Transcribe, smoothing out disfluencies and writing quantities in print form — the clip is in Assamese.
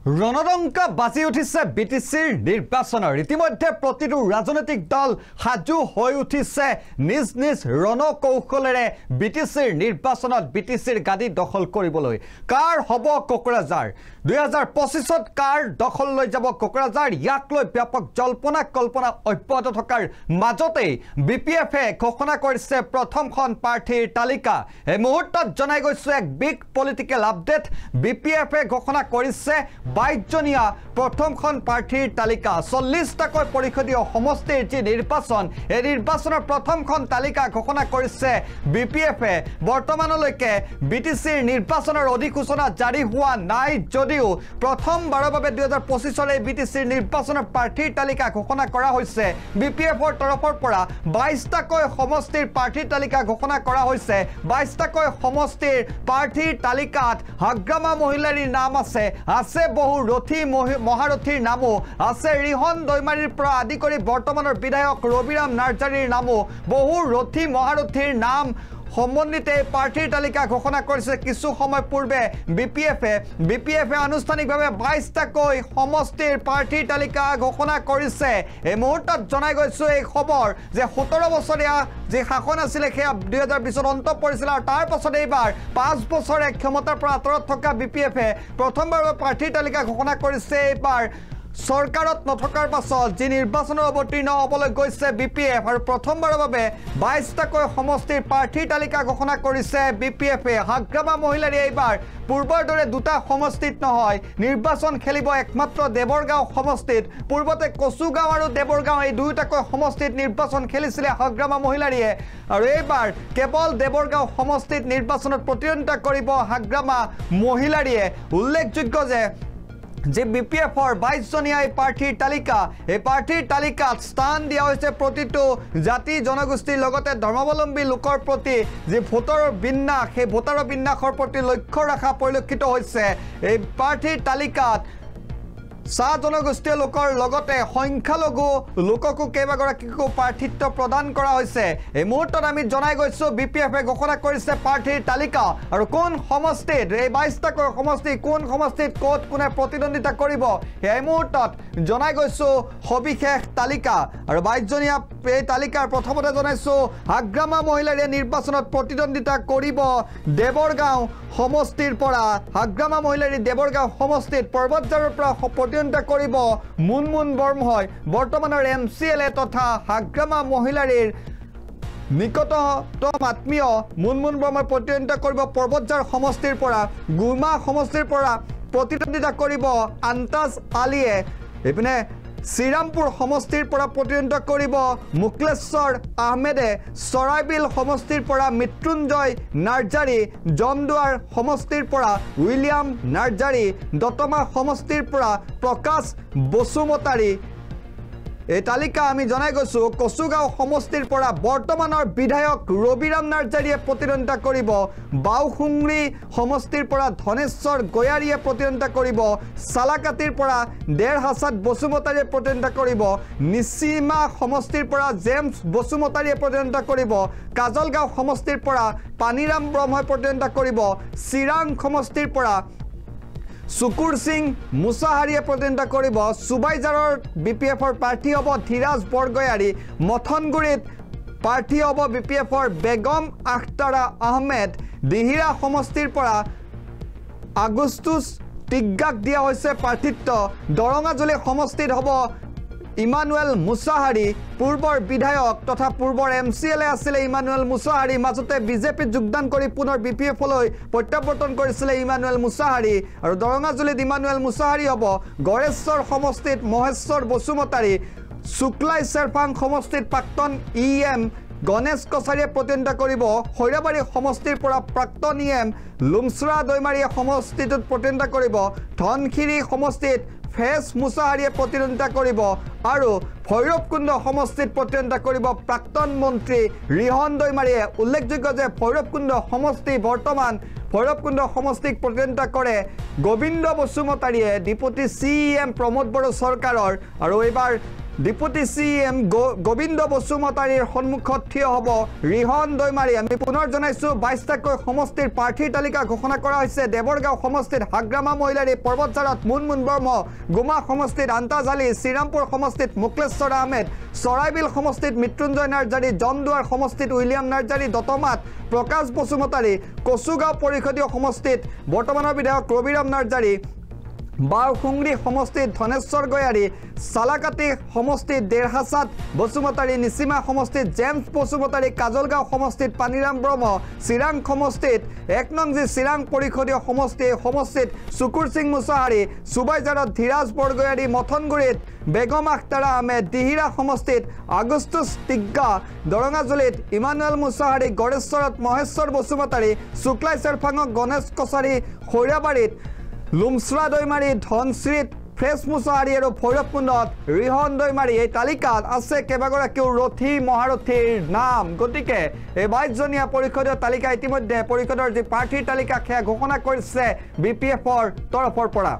ৰণদংকা বাজি উঠিছে বিটিচিৰ নিৰ্বাচনৰ ইতিমধ্যে প্ৰতিটো ৰাজনৈতিক দল হাজু হৈ উঠিছে নিজ নিজ ৰণকৌশলেৰে বিটিচিৰ নিৰ্বাচনত বিটিচিৰ গাদী দখল কৰিবলৈ কাৰ হ'ব কোকৰাঝাৰ 2025ত কাৰ দখল লৈ যাব কোকৰাঝাৰ ইয়াক লৈ ব্যাপক জল্পনা কল্পনা অব্যাহত থকাৰ মাজতে বিপিএফে ঘোষণা কৰিছে প্ৰথমখন প্ৰাৰ্থীৰ তালিকা এই মুহূৰ্তত জনাই গৈছে এক বিগ পলিটিকেল আপডেট বিপিএফে ঘোষণা কৰিছে 22 জনীয়া প্ৰথমখন প্ৰাৰ্থীৰ তালিকা 40টাকৈ পৰিষদীয় সমষ্টিৰ যি নিৰ্বাচন এই নিৰ্বাচনৰ প্ৰথমখন তালিকা ঘোষণা কৰিছে বিপিএফে বৰ্তমানলৈকে বিটিচিৰ নিৰ্বাচনৰ অধিসূচনা জাৰি হোৱা নাই যদিও প্ৰথমবাৰৰ বাবে 2025 এই বিটিচিৰ নিৰ্বাচনৰ প্ৰাৰ্থীৰ তালিকা ঘোষণা কৰা হৈছে বিপিএফৰ তৰফৰ পৰা 22টাকৈ সমষ্টিৰ প্ৰাৰ্থীৰ তালিকা ঘোষণা কৰা হৈছে 22টাকৈ সমষ্টিৰ প্ৰাৰ্থীৰ তালিকাত হাগ্ৰামা মহিলাৰ নাম আছে বহু ৰথী মহাৰথীৰ নামো আছে ৰিহন দৈমাৰীৰ পৰা আদি কৰি বৰ্তমানৰ বিধায়ক ৰবিৰাম নাৰ্জাৰীৰ নামো বহু ৰথী মহাৰথীৰ নাম সম্বন্ধিত প্ৰাৰ্থীৰ তালিকা ঘোষণা কৰিছে কিছু সময় পূৰ্বে বিপিএফে আনুষ্ঠানিকভাৱে 22টাকৈ সমষ্টিৰ প্ৰাৰ্থীৰ তালিকা ঘোষণা কৰিছে এই মুহূৰ্তত জনাই গৈছে এই খবৰ যে 17 বছৰীয়া যে শাসন আছিল সেয়া 2020ত অন্ত পৰিছিল আৰু তাৰ পাছত এইবাৰ 5 বছৰ ক্ষমতাৰ পৰা আঁতৰত থকা বিপিএফে প্ৰথমবাৰৰ প্ৰাৰ্থীৰ তালিকা ঘোষণা কৰিছে এইবাৰ সৰকাৰত নথকাৰ পাছত যি নিৰ্বাচনৰ অৱতীৰ্ণ হ'বলৈ গৈছে বিপিএফ আৰু প্ৰথমবাৰৰ বাবে 22টাকৈ সমষ্টিৰ প্ৰাৰ্থীৰ তালিকা ঘোষণা কৰিছে বিপিএফে হাগ্ৰামা মহিলাৰ এইবাৰ পূৰ্বৰ দৰে দুটা সমষ্টিত নহয় নিৰ্বাচন খেলিব একমাত্ৰ দেৱৰগাঁও সমষ্টিত পূৰ্বতে কচুগাঁও আৰু দেৱৰগাঁও এই দুটাকৈ সমষ্টিত নিৰ্বাচন খেলিছিলে হাগ্ৰামা মহিলাৰীয়ে আৰু এইবাৰ কেৱল দেৱৰগাঁও সমষ্টিত নিৰ্বাচনত প্ৰতিদ্বন্দ্বিতা কৰিব হাগ্ৰামা মহিলাৰীয়ে উল্লেখযোগ্য যে বিপিএফৰ 22 জনীয়া প্ৰাৰ্থীৰ তালিকা এই প্ৰাৰ্থীৰ তালিকাত স্থান দিয়া হৈছে প্ৰতিটো জাতি জনগোষ্ঠীৰ লগতে ধৰ্মাৱলম্বী লোকৰ প্ৰতি যে ভোটৰ বিন্যাস সেই ভোটাৰৰ বিন্যাসৰ প্ৰতি লক্ষ্য ৰখা পৰিলক্ষিত হৈছে এই প্ৰাৰ্থীৰ তালিকাত চাহ জনগোষ্ঠীয় লোকৰ লগতে সংখ্যালঘু লোককো কেইবাগৰাকীকো প্ৰাৰ্থিত্ব প্ৰদান কৰা হৈছে এই মুহূৰ্তত আমি জনাই গৈছো বিপিএফে ঘোষণা কৰিছে প্ৰাৰ্থীৰ তালিকা আৰু কোন সমষ্টিত এই 22টাকৈ সমষ্টি কোন সমষ্টিত ক'ত কোনে প্ৰতিদ্বন্দ্বিতা কৰিব এই মুহূৰ্তত জনাই গৈছো সবিশেষ তালিকা আৰু 22 জনীয়া এই তালিকাৰ প্ৰথমতে জনাইছো হাগ্ৰামা মহিলাৰে নিৰ্বাচনত প্ৰতিদ্বন্দ্বিতা কৰিব দেৱৰগাঁও সমষ্টিৰ পৰা হাগ্ৰামা মহিলাৰ দেৱৰগাঁও সমষ্টিত পৰ্বতজাৰৰ পৰা প্ৰতিদ্বন্দ্বিতা কৰিব মুনমুন বৰমহয় বৰ্তমানৰ এমচিএলএ তথা হাগ্ৰামা মহিলাৰীৰ নিকটতম আত্মীয় মুনমুন বৰমহয় প্ৰতিদ্বন্দ্বিতা কৰিব পৰ্বতজাৰ সমষ্টিৰ পৰা গুমা সমষ্টিৰ পৰা প্ৰতিদ্বন্দ্বিতা কৰিব আন্তাজ আলীয়ে এইপিনে শ্ৰীৰামপুৰ সমষ্টিৰ পৰা প্ৰতিদ্বন্দ্বিতা কৰিব মুকলেশ্বৰ আহমেদে চৰাইবিল সমষ্টিৰ পৰা মৃত্যুঞ্জয় নাৰ্জাৰী জমদুৱাৰ সমষ্টিৰ পৰা উইলিয়াম নাৰ্জাৰী দতমা সমষ্টিৰ পৰা প্ৰকাশ বসুমতাৰী এই তালিকা আমি জনাই গৈছো কচুগাঁও সমষ্টিৰ পৰা বৰ্তমানৰ বিধায়ক ৰবিৰাম নাৰ্জাৰীয়ে প্ৰতিদ্বন্দ্বিতা কৰিব বাউসুংৰি সমষ্টিৰ পৰা ধনেশ্বৰ গয়াৰীয়ে প্ৰতিদ্বন্দ্বিতা কৰিব সালাকাটিৰ পৰা দেৰ হাছাত বসুমতাৰীয়ে প্ৰতিদ্বন্দ্বিতা কৰিব নিচিমা সমষ্টিৰ পৰা জেমছ বসুমতাৰীয়ে প্ৰতিদ্বন্দ্বিতা কৰিব কাজলগাঁও সমষ্টিৰ পৰা পানীৰাম ব্ৰহ্মই প্ৰতিদ্বন্দ্বিতা কৰিব চিৰাং সমষ্টিৰ পৰা সুকুৰ সিং মুছাহাৰীয়ে প্ৰতিদ্বন্দ্বিতা কৰিব সুবাইজাৰৰ বিপিএফৰ প্ৰাৰ্থী হ'ব ধীৰাজ বৰগয়াৰী মথনগুৰিত প্ৰাৰ্থী হ'ব বিপিএফৰ বেগম আখতাৰা আহমেদ দিহিৰা সমষ্টিৰ পৰা আগুস্তুছ টিগ্গাক দিয়া হৈছে প্ৰাৰ্থিত্ব দৰঙাজুলি সমষ্টিত হ'ব ইমানুৱেল মুছাহাৰী পূৰ্বৰ বিধায়ক তথা পূৰ্বৰ এমচিএলএ আছিলে ইমানুৱেল মুছাহাৰী মাজতে বিজেপিত যোগদান কৰি পুনৰ বিপিএফলৈ প্ৰত্যাৱৰ্তন কৰিছিলে ইমানুৱেল মুছাহাৰী আৰু দৰঙাজুলিত ইমানুৱেল মুছাহাৰী হ'ব গড়েশ্বৰ সমষ্টিত মহেশ্বৰ বসুমতাৰী শুক্লাই চেৰফাং সমষ্টিত প্ৰাক্তন ইএম গণেশ কছাৰীয়ে প্ৰতিদ্বন্দ্বিতা কৰিব হৈৰাবাৰী সমষ্টিৰ পৰা প্ৰাক্তন ইএম লুমচৰা দৈমাৰীয়ে সমষ্টিটোত প্ৰতিদ্বন্দ্বিতা কৰিব ধনশিৰি সমষ্টিত ফেজ মুছাহাৰীয়ে প্ৰতিদ্বন্দ্বিতা কৰিব আৰু ভৈৰৱকুণ্ড সমষ্টিত প্ৰতিদ্বন্দ্বিতা কৰিব প্ৰাক্তন মন্ত্ৰী ৰিহন দৈমাৰীয়ে উল্লেখযোগ্য যে ভৈৰৱকুণ্ড সমষ্টি বৰ্তমান ভৈৰৱকুণ্ড সমষ্টিক প্ৰতিদ্বন্দ্বিতা কৰে গোবিন্দ বসুমতাৰীয়ে ডিপুটি চিএম প্ৰমোদ বড়ো চৰকাৰৰ আৰু এইবাৰ ডিপুটি CM গোবিন্দ বসুমতাৰীৰ সন্মুখত থিয় হ'ব ৰিহন দৈমাৰী আমি পুনৰ জনাইছো 22টাকৈ সমষ্টিৰ প্ৰাৰ্থীৰ তালিকা ঘোষণা কৰা হৈছে দেৱৰগাঁও সমষ্টিত হাগ্ৰামা মহিলাৰী পৰ্বতচাৰত মুনমুন বৰ্ম গুমা সমষ্টিত আন্তাজালি শ্ৰীৰামপুৰ সমষ্টিত মুকলেশ্বৰ আহমেদ চৰাইবিল সমষ্টিত মৃত্যুঞ্জয় নাৰ্জাৰী জমদুৱাৰ সমষ্টিত উইলিয়াম নাৰ্জাৰী দতমাত প্ৰকাশ বসুমতাৰী কচুগাঁও পৰিষদীয় সমষ্টিত বৰ্তমানৰ বিধায়ক ৰবিৰাম নাৰ্জাৰী বাউখুংৰি সমষ্টিত ধনেশ্বৰ গয়াৰী সালাকাটি সমষ্টিত দেৰহাছাত বসুমতাৰী নিচিমা সমষ্টিত জেমছ বসুমতাৰী কাজলগাঁও সমষ্টিত পানীৰাম ব্ৰহ্ম চিৰাং সমষ্টিত 1 নং জি চিৰাং পৰিষদীয় সমষ্টিত সুকুৰ সিং মুছাহাৰী সুবাইজাৰত ধীৰাজ বৰগয়াৰী মথনগুৰিত বেগম আখতাৰা আহমেদ দিহিৰা সমষ্টিত আগস্তুছ টিগ্গা দৰঙাজুলিত ইমানুৱেল মুছাহাৰী গড়েশ্বৰত মহেশ্বৰ বসুমতাৰী শুক্লাই চেৰফাঙক গণেশ কছাৰী খৈৰাবাৰীত লুমশ্ৰা দৈমাৰী ধনশ্ৰীত ফ্ৰেছ মুছাহাৰী আৰু ভৈৰৱকুণ্ডত ৰিহন দৈমাৰী এই তালিকাত আছে কেইবাগৰাকীও ৰথী মহাৰথীৰ নাম গতিকে এই 22জনীয়া পৰিষদীয় তালিকা ইতিমধ্যে পৰিষদৰ যি প্ৰাৰ্থীৰ তালিকা সেয়া ঘোষণা কৰিছে BPFৰ তৰফৰ পৰা